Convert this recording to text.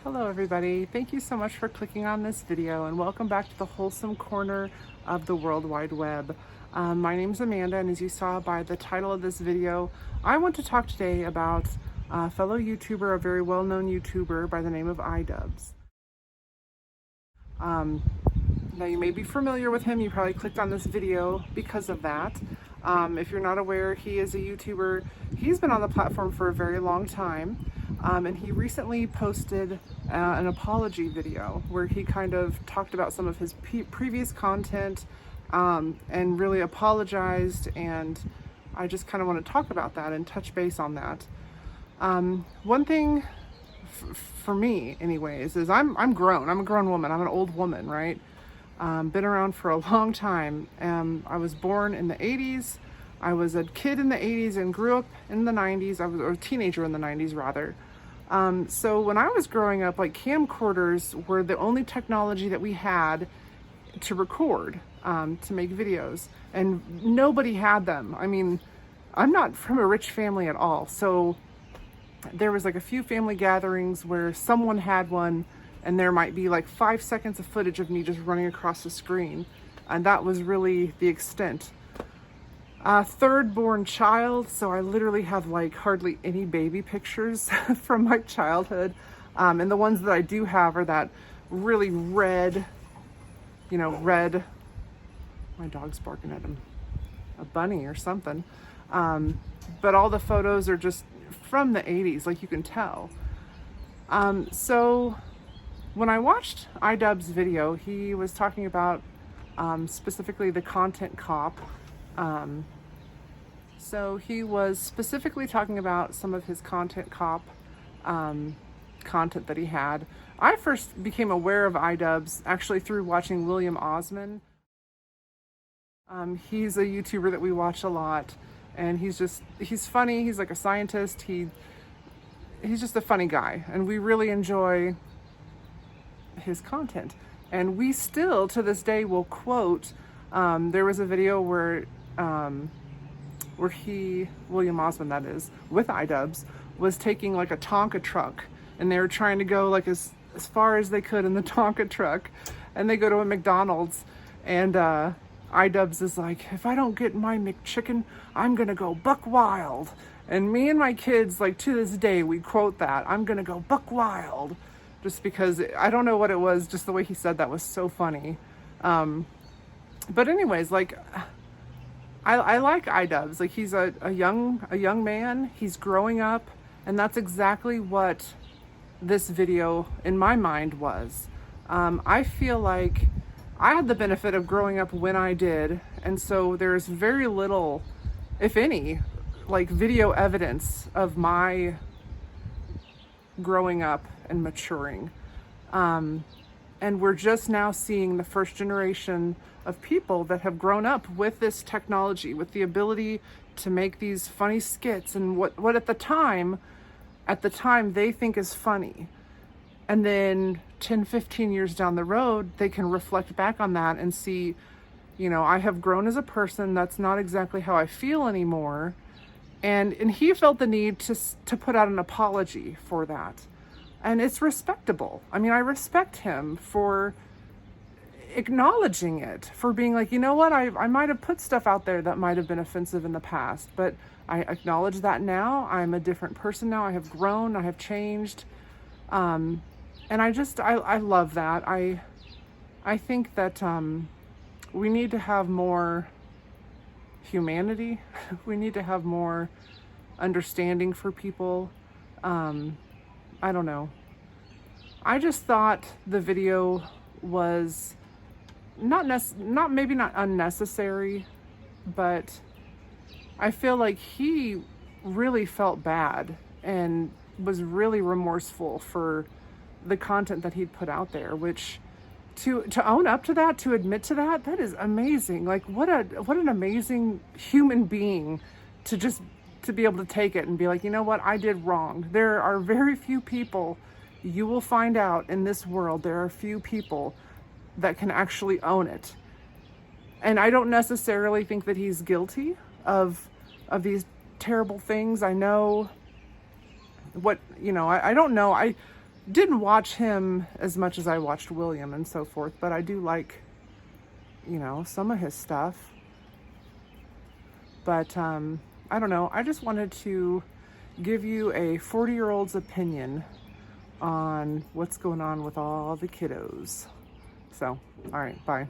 Hello everybody, thank you so much for clicking on this video and welcome back to the wholesome corner of the World Wide Web. My name is Amanda, and as you saw by the title of this video, I want to talk today about a fellow YouTuber, a very well-known YouTuber by the name of idubbbz. Now you may be familiar with him, you probably clicked on this video because of that. If you're not aware, he is a YouTuber. He's been on the platform for a very long time. And he recently posted an apology video where he kind of talked about some of his previous content and really apologized, and I just kind of want to talk about that and touch base on that. One thing for me anyways is I'm grown. I'm a grown woman. I'm an old woman, right? Been around for a long time. I was born in the 80s. I was a kid in the 80s and grew up in the 90s. I was a teenager in the 90s rather. So when I was growing up, like, camcorders were the only technology that we had to record, to make videos, and nobody had them. I mean, I'm not from a rich family at all. So there was like a few family gatherings where someone had one, and there might be like 5 seconds of footage of me just running across the screen. And that was really the extent. Third born child, so I literally have like hardly any baby pictures from my childhood. And the ones that I do have are that really red, red, my dog's barking at him, a bunny or something. But all the photos are just from the 80s, like you can tell. So when I watched idubbbz video, he was talking about specifically the content cop. So he was specifically talking about some of his content cop content that he had. I first became aware of idubbbz actually through watching William Osman. He's a YouTuber that we watch a lot, and he's funny. He's like a scientist. He's just a funny guy, and we really enjoy his content. And we still to this day will quote, there was a video where William Osman, that is, with idubbbz, was taking like a Tonka truck, and they were trying to go like as far as they could in the Tonka truck, and they go to a McDonald's, and idubbbz is like, if I don't get my McChicken, I'm gonna go buck wild. And me and my kids, like, to this day, we quote that, I'm gonna go buck wild, just because I don't know what it was, just the way he said that was so funny. But anyways, like, I like idubbbz. Like, he's a young man. He's growing up, and that's exactly what this video in my mind was. I feel like I had the benefit of growing up when I did, and so there's very little, if any, like, video evidence of my growing up and maturing. And we're just now seeing the first generation of people that have grown up with this technology, with the ability to make these funny skits and what at the time they think is funny. And then 10, 15 years down the road, they can reflect back on that and see, I have grown as a person. That's not exactly how I feel anymore. And he felt the need to put out an apology for that. And it's respectable. I mean, I respect him for acknowledging it, for being like, you know what, I might have put stuff out there that might have been offensive in the past, but I acknowledge that now. I'm a different person now. I have grown, I have changed. And I love that. I think that we need to have more humanity. We need to have more understanding for people. I don't know. I just thought the video was maybe not unnecessary, but I feel like he really felt bad and was really remorseful for the content that he'd put out there, which to own up to that, to admit to that is amazing. Like, what an amazing human being to be able to take it and be like, you know what, I did wrong. There are very few people, you will find out in this world, there are few people that can actually own it. And I don't necessarily think that he's guilty of these terrible things. I know what, I don't know. didn't watch him as much as I watched William and so forth, but I do like, you know, some of his stuff. But I don't know. I just wanted to give you a 40-year-old's opinion on what's going on with all the kiddos. So, all right, bye.